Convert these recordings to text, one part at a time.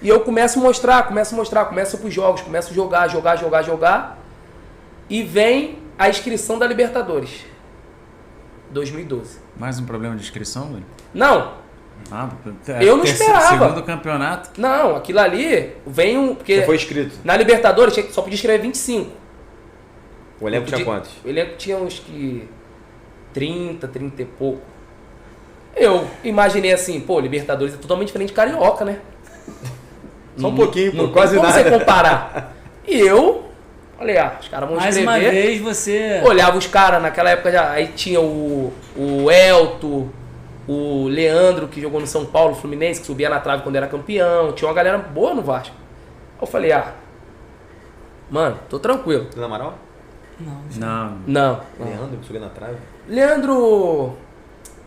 E eu começo a mostrar, começo pros jogos, começo a jogar. E vem a inscrição da Libertadores. 2012. Mais um problema de inscrição, Luiz? Não. Ah, eu não esperava. Segundo campeonato? Não, aquilo ali vem um... Porque você foi inscrito? Na Libertadores só podia escrever 25. O elenco tinha quantos? O elenco tinha uns que 30 e pouco. Eu imaginei assim, pô, Libertadores é totalmente diferente de Carioca, né? Só um pouquinho, não quase como nada. Você comparar. E eu falei, os caras vão escrever. Mais uma vez você... Olhava os caras, naquela época já... Aí tinha o Elto, o Leandro, que jogou no São Paulo, Fluminense, que subia na trave quando era campeão. Tinha uma galera boa no Vasco. Eu falei, mano, tô tranquilo. Do Amaral? Não. Leandro, que subiu na trave? Leandro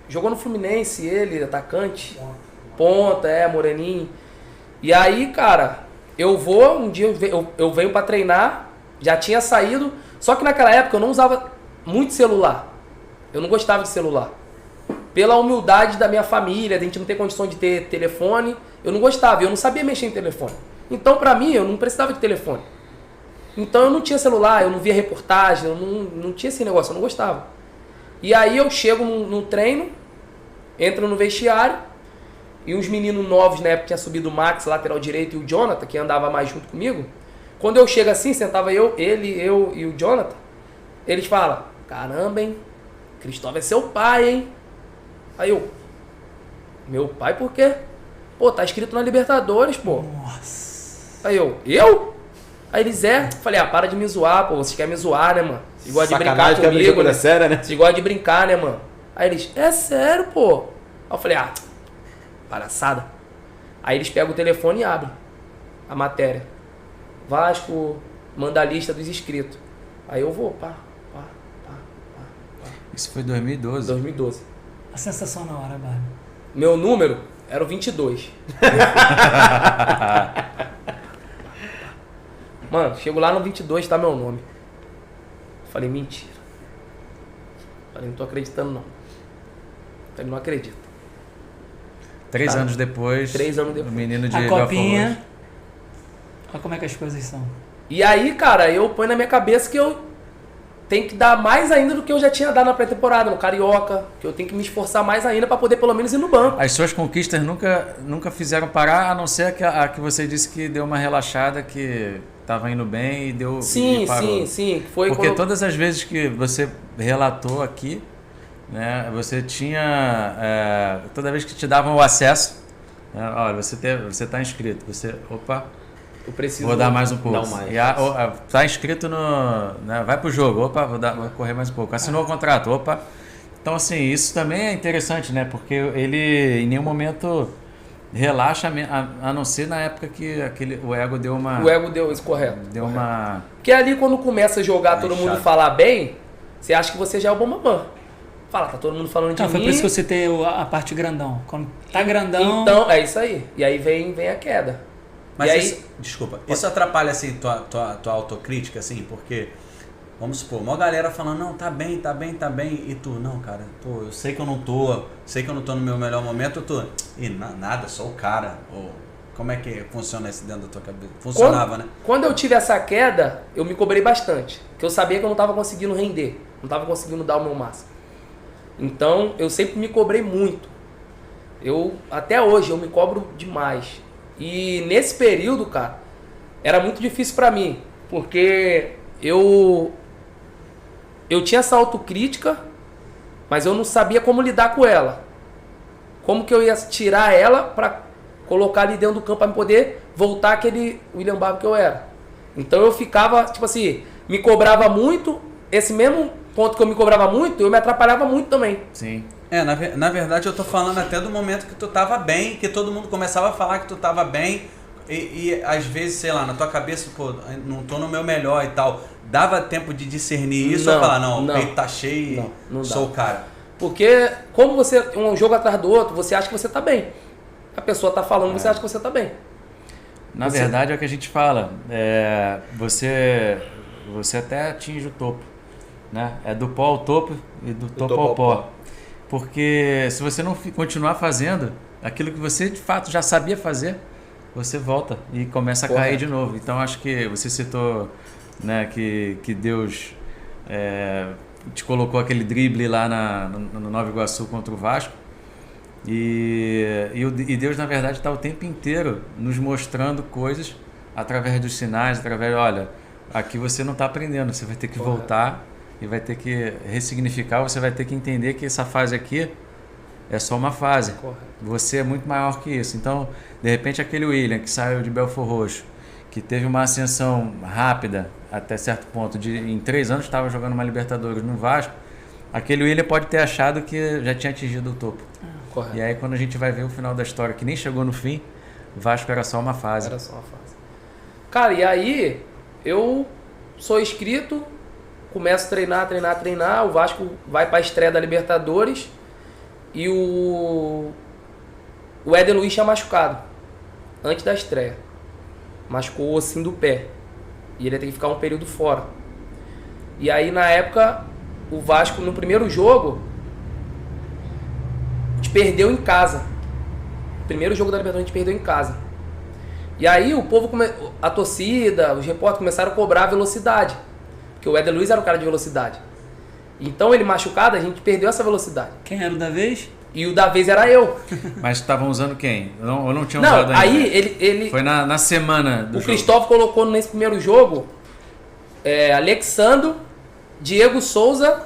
jogou no Fluminense, ele, atacante. Ponta, moreninho. E aí, cara, eu vou, um dia eu venho pra treinar, já tinha saído, só que naquela época eu não usava muito celular. Eu não gostava de celular. Pela humildade da minha família, de a gente não ter condição de ter telefone, eu não gostava, eu não sabia mexer em telefone. Então, pra mim, eu não precisava de telefone. Então, eu não tinha celular, eu não via reportagem, eu não tinha esse negócio, eu não gostava. E aí, eu chego no treino, entro no vestiário, e uns meninos novos, na época, tinha subido o Max, lateral direito, e o Jonathan, que andava mais junto comigo. Quando eu chego assim, sentava ele e o Jonathan, eles falam, caramba, hein, Cristóvão é seu pai, hein. Aí eu, meu pai por quê? Pô, tá escrito na Libertadores, pô. Nossa. Aí eu? Aí eles falei, para de me zoar, pô, vocês querem me zoar, né, mano? Vocês gostam de brincar comigo, né? Séria, né? Vocês gostam de brincar, né, mano? Aí eles, é sério, pô. Aí eu falei, palhaçada. Aí eles pegam o telefone e abrem a matéria. Vasco manda a lista dos inscritos. Aí eu vou, pá. Isso foi 2012. 2012. A sensação na hora, Bárbara. Meu número era o 22. Mano, chego lá no 22, tá meu nome. Falei, mentira. Falei, não tô acreditando não. Falei, não acredito. 3 anos depois. 3 anos depois. O menino de a copinha. Belfort. Olha como é que as coisas são. E aí, cara, eu ponho na minha cabeça que eu tenho que dar mais ainda do que eu já tinha dado na pré-temporada, no Carioca. Que eu tenho que me esforçar mais ainda pra poder pelo menos ir no banco. As suas conquistas nunca fizeram parar, a não ser a que você disse que deu uma relaxada, que estava indo bem e deu. Sim, e parou. sim. Foi porque quando... todas as vezes que você relatou aqui, né, você tinha. Toda vez que te davam o acesso, né, olha, você está inscrito, eu preciso vou dar mais um pouco. Não mais. Tá inscrito no. Né, vai pro jogo, vou correr mais um pouco. Assinou o contrato, Então, assim, isso também é interessante, né? Porque ele em nenhum momento relaxa, a não ser na época que o ego deu uma. O ego deu isso, correto. Deu uma. Porque ali quando começa a jogar, todo mundo falar bem, você acha que você já é o bambambam. Fala, tá todo mundo falando de mim. Foi por isso que eu citei a parte grandão. Quando tá grandão. Então, é isso aí. E aí vem a queda. Mas e isso, desculpa, isso atrapalha assim tua autocrítica, assim, porque, vamos supor, uma galera falando, não, tá bem, e tu, não, cara, eu sei que eu não tô no meu melhor momento, e nada, sou o cara, ou como é que funciona isso dentro da tua cabeça? Funcionava, né? Quando eu tive essa queda, eu me cobrei bastante, porque eu sabia que eu não tava conseguindo render, não tava conseguindo dar o meu máximo. Então, eu sempre me cobrei muito. Até hoje, eu me cobro demais. E nesse período, cara, era muito difícil pra mim, porque eu tinha essa autocrítica, mas eu não sabia como lidar com ela. Como que eu ia tirar ela pra colocar ali dentro do campo pra me poder voltar aquele William Barbo que eu era. Então eu ficava, tipo assim, me cobrava muito, esse mesmo ponto que eu me cobrava muito, eu me atrapalhava muito também. Sim. Na verdade eu tô falando até do momento que tu tava bem, que todo mundo começava a falar que tu tava bem e às vezes, sei lá, na tua cabeça, pô, não tô no meu melhor e tal. Dava tempo de discernir isso ou falar, não, o peito tá cheio e sou o cara? Porque como um jogo atrás do outro, você acha que você tá bem. A pessoa tá falando, você acha que você tá bem. Na verdade é o que a gente fala, você até atinge o topo, né? É do pó ao topo e do topo ao pó. Porque se você não continuar fazendo aquilo que você de fato já sabia fazer, você volta e começa a Correto. cair de novo. Então acho que você citou, né, que Deus te colocou aquele drible lá no Nova Iguaçu contra o Vasco. E Deus, na verdade, está o tempo inteiro nos mostrando coisas através dos sinais, olha, aqui você não está aprendendo, você vai ter que voltar e vai ter que ressignificar, você vai ter que entender que essa fase aqui é só uma fase. Você é muito maior que isso. Então, de repente, aquele William que saiu de Belford Roxo, que teve uma ascensão rápida até certo ponto, em 3 anos estava jogando uma Libertadores no Vasco, aquele William pode ter achado que já tinha atingido o topo. Correto. E aí, quando a gente vai ver o final da história, que nem chegou no fim, Vasco era só uma fase. Era só uma fase. Cara, e aí eu sou inscrito, começo a treinar, o Vasco vai pra estreia da Libertadores e o Éder Luiz tinha machucado antes da estreia. Machucou o ossinho do pé. E ele ia ter que ficar um período fora. E aí, na época, o Vasco, no primeiro jogo, a gente perdeu em casa. Primeiro jogo da Libertadores a gente perdeu em casa. E aí o povo, a torcida, os repórteres começaram a cobrar a velocidade. Porque o Éder Luiz era o cara de velocidade. Então ele machucado, a gente perdeu essa velocidade. Quem era o da vez? E o da vez era eu. Mas estavam usando quem? Eu não tinha Não, usado ainda. aí ele Foi na semana do o jogo. Cristóvão colocou nesse primeiro jogo Alexandro, Diego Souza,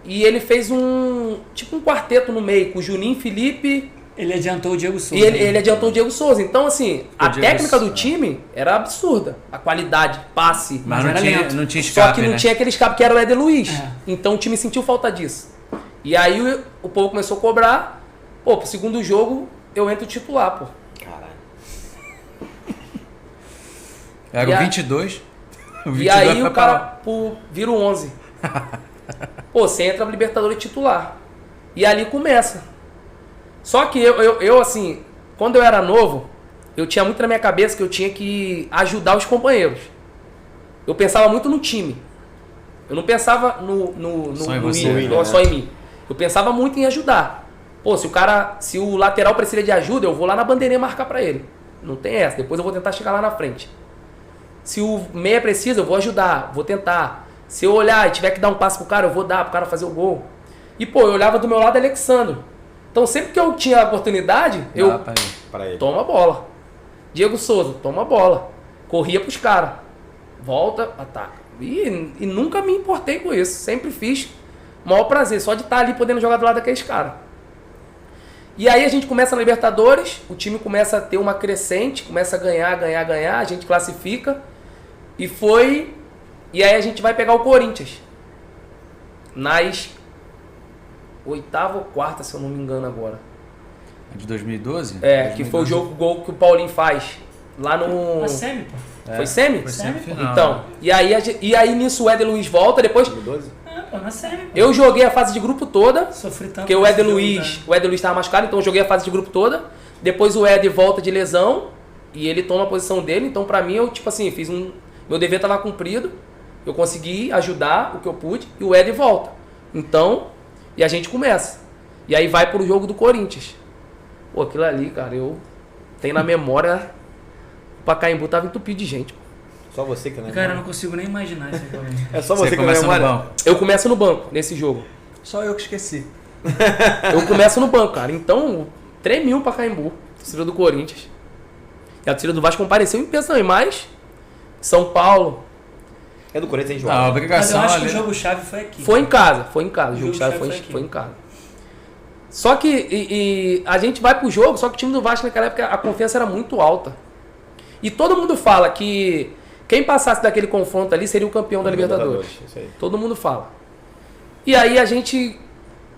e ele fez um quarteto no meio, com o Juninho, Felipe. Ele adiantou o Diego Souza. E ele adiantou o Diego Souza. Então, assim, a Diego técnica do Souza. time era absurda. A qualidade, passe. Mas era lento. não tinha escape, Só que não né? tinha aquele escape que era o Éder Luiz. É. Então o time sentiu falta disso. E aí o povo começou a cobrar. Pô, pro segundo jogo eu entro titular, pô. Caralho. Era E o a- 22. O 22 E aí foi o pra cara lá. vira o 11. Pô, você entra no Libertadores titular. E ali começa. Só que eu, assim, quando eu era novo, eu tinha muito na minha cabeça que eu tinha que ajudar os companheiros. Eu pensava muito no time. Eu não pensava Só em no você, mim, né? só em mim. Eu pensava muito em ajudar. Pô, se o lateral precisa de ajuda, eu vou lá na bandeirinha marcar pra ele. Não tem essa. Depois eu vou tentar chegar lá na frente. Se o meia precisa, eu vou ajudar, vou tentar. Se eu olhar e tiver que dar um passe pro cara, eu vou dar pro cara fazer o gol. E, pô, eu olhava do meu lado Alexandro. Então, sempre que eu tinha a oportunidade, eu Dá pra ir. Para ele. toma a bola. Diego Souza, toma a bola. Corria pros caras. Volta, ataca. E nunca me importei com isso. Sempre fiz o maior prazer. Só de estar ali podendo jogar do lado daqueles caras. E aí a gente começa na Libertadores. O time começa a ter uma crescente. Começa a ganhar. A gente classifica. E aí a gente vai pegar o Corinthians. Nas 8ª ou 4ª, se eu não me engano agora. De 2012? Que foi o gol que o Paulinho faz. Lá no... A semi, pô. Foi semi? Foi semifinal. Então, e aí nisso o Éder Luiz volta, depois 2012? Pô, na semi, pô. eu joguei a fase de grupo toda, Sofri tanto. porque o nesse Éder jogo, Luiz estava machucado, então eu joguei a fase de grupo toda. Depois o Éder volta de lesão e ele toma a posição dele, então pra mim eu, tipo assim, meu dever tava cumprido, eu consegui ajudar o que eu pude e o Éder volta. Então, e a gente começa. E aí vai pro jogo do Corinthians. Pô, aquilo ali, cara, eu tenho na memória, o Pacaembu tava entupido de gente. Só você que não é Cara, eu não consigo nem imaginar isso agora. É só você que não é começa no memória. banco. Eu começo no banco nesse jogo. Só eu que esqueci. Eu começo no banco, cara. Então, tremiu pra Pacaembu, torcida do Corinthians. E a torcida do Vasco compareceu em peso também, mas São Paulo É do Corinthians, hein, Ah, a João? Mas obrigação eu acho que o ali. jogo-chave foi aqui. foi em casa. O O jogo jogo chave foi aqui. foi em casa. Só que e a gente vai pro jogo, só que o time do Vasco naquela época a confiança era muito alta. E todo mundo fala que quem passasse daquele confronto ali seria o campeão da Libertadores. Isso aí. Todo mundo fala. E aí a gente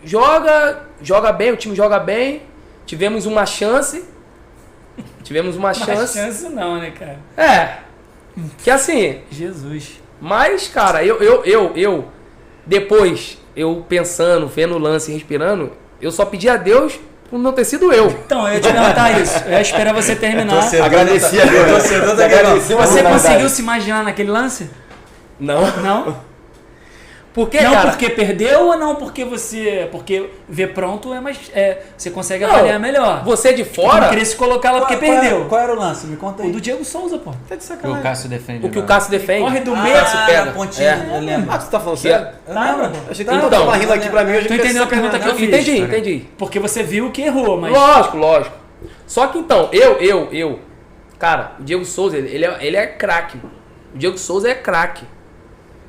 joga bem, o time joga bem. Tivemos uma chance. Mas chance não, né, cara? Que assim, Jesus. mas cara, eu depois, eu pensando, vendo o lance e respirando, eu só pedi a Deus por não ter sido eu. Então, eu ia te perguntar isso. Eu ia esperar você terminar. Agradeci a Deus. Torcedor da Agradeci a Você oportunidade. conseguiu se imaginar naquele lance? Não. Não? Porque, Não cara, porque perdeu ou não porque você... Porque ver pronto é mais... você consegue Não, avaliar melhor. você de Eu não fora, queria se colocar lá porque perdeu. Qual era o lance? Me conta aí. O do Diego Souza, pô. Tá de Que o sacanagem. Cássio defende. o que o né? Cássio defende. Corre do o meio, Cássio pega. a pontinha, É. eu lembro. Ah, você tá falando Que sério? é- Tá, mano. Achei que Então, ele tava rindo aqui pra mim. Eu já Tu entendeu a pergunta que eu fiz? Entendi. Porque você viu que errou, mas... Lógico. Só que então, cara, o Diego Souza, ele é craque. O Diego Souza é craque.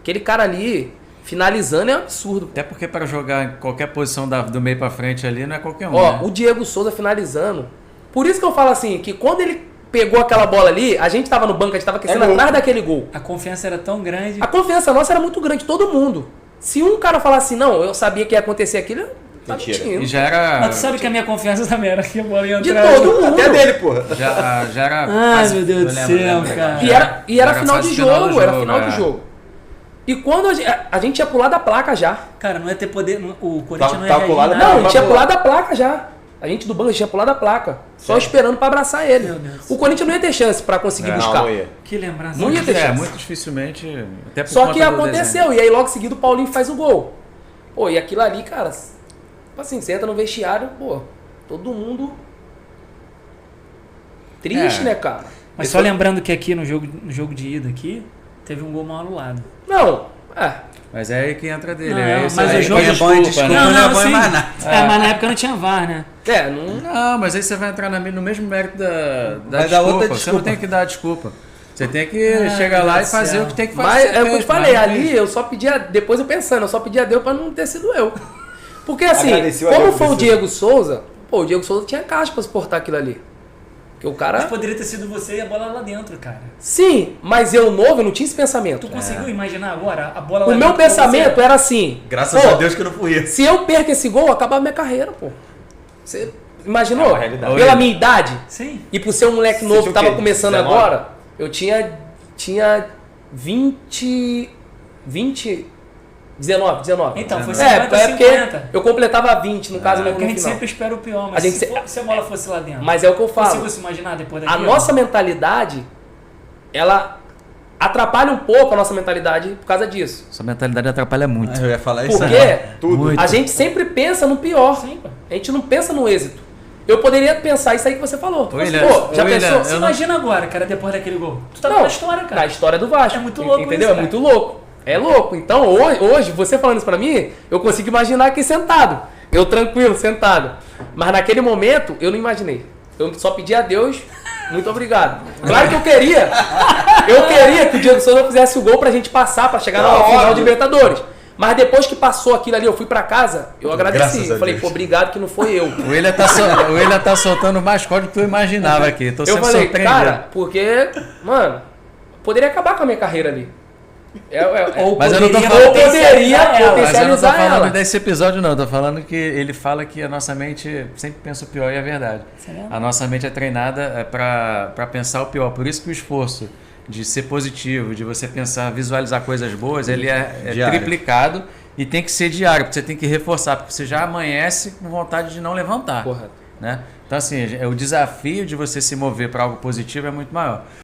Aquele cara ali, finalizando é um absurdo. Até porque para jogar em qualquer posição do meio para frente ali não é qualquer um. Ó, né? o Diego Souza finalizando. Por isso que eu falo assim, que quando ele pegou aquela bola ali, a gente tava no banco, a gente tava aquecendo gol. atrás daquele gol. A confiança era tão grande. A confiança nossa era muito grande, todo mundo. Se um cara falasse, não, eu sabia que ia acontecer aquilo, eu tava Mentira. mentindo. E já era. Mas tu sabe que a minha confiança também era que a bola ia De entrar. todo mundo. Até dele, porra. Já era. Ai, quase- meu Deus eu do lembro, céu, lembro. cara. E era final quase de final do jogo, era final é. de jogo. E quando a gente ia pular da placa já. Cara, não ia ter poder... O Corinthians não ia Tá reagir colado, nada. Não, a pra gente ia pular. pular da placa já. A gente do banco, a gente ia pular da placa. Só esperando pra abraçar ele. Meu Deus. O Corinthians não ia ter chance pra conseguir buscar. Não ia. Que lembrança. Não ia ter chance. Muito dificilmente. Até por Só conta que do aconteceu, desenho. e aí logo seguido o Paulinho faz o gol. Pô, e aquilo ali, cara, tipo assim, você entra no vestiário, pô, todo mundo triste, É. né, cara? Mas só lembrando que aqui no jogo de ida aqui, teve um gol mal anulado. Não, Mas é aí que entra dele. Não, é isso mas aí. o jogo Põe é bom e desculpa, né? não é bom em sim. mais nada. Mas na época não tinha VAR, né? não... Não, mas aí você vai entrar no mesmo mérito da Vai dar desculpa. outra Você desculpa. não tem que dar desculpa. Você tem que Ai, chegar meu lá e Deus do fazer céu. o que tem que fazer. Mas é o que eu te fez, falei, mas não ali fez. eu só pedia, depois eu pensando, eu só pedia a Deus pra não ter sido eu. Porque assim, Agradeceu a como Deus foi o por isso. Diego Souza, pô, o Diego Souza tinha caixa pra suportar aquilo ali. Porque o Mas cara... poderia ter sido você e a bola lá dentro, cara. Sim, mas eu novo, eu não tinha esse pensamento. Tu conseguiu imaginar agora a bola lá O dentro? meu pensamento era assim... Graças pô, a Deus que não fui eu. Se eu perco esse gol, acaba a minha carreira, pô. Você imaginou? É uma realidade. Pela minha idade, Sim. e por ser um moleque novo que o tava quê? começando 19? agora, eu tinha 20... 19. Então, foi É, 50, é porque 50. eu completava 20, no caso, no Porque a gente final. sempre espera o pior, A mas gente se a bola fosse lá dentro. Mas é o que eu falo. Consigo se imaginar depois A daquilo? nossa mentalidade, ela atrapalha um pouco a nossa mentalidade por causa disso. Sua mentalidade atrapalha muito. Eu ia falar isso Porque agora. Tudo. a gente sempre pensa no pior. Sim, pô. A gente não pensa no êxito. Eu poderia pensar isso aí que você falou. William, Pô, já William, pensou? Se eu não- imagina agora, cara, depois daquele gol. Tu tá Não, na história, cara. Na história do Vasco. É muito louco entendeu? isso, É muito louco. É louco. Então, hoje, você falando isso pra mim, eu consigo imaginar aqui sentado. Eu tranquilo, sentado. Mas naquele momento, eu não imaginei. Eu só pedi a Deus, muito obrigado. Claro que eu queria. Eu queria que o Diego Souza fizesse o gol pra gente passar, pra chegar na final de Libertadores. Mas depois que passou aquilo ali, eu fui pra casa, eu agradeci. Graças a Eu falei, Deus. pô, obrigado que não foi eu. O William tá soltando mais código que eu imaginava aqui. Tô Eu sendo falei, surpreendido. cara, porque, mano, poderia acabar com a minha carreira ali. Mas eu não tô poderia falando- poderia potencializar ela. Mas eu não tô potencializar falando ela. desse episódio, não. Tô falando que ele fala que a nossa mente sempre pensa o pior e é verdade. Sério? A nossa mente é treinada pra pensar o pior. Por isso que o esforço de ser positivo, de você pensar, visualizar coisas boas, ele é Diário. triplicado e tem que ser diário, porque você tem que reforçar, porque você já amanhece com vontade de não levantar. Correto. Né? Então, assim, o desafio de você se mover para algo positivo é muito maior.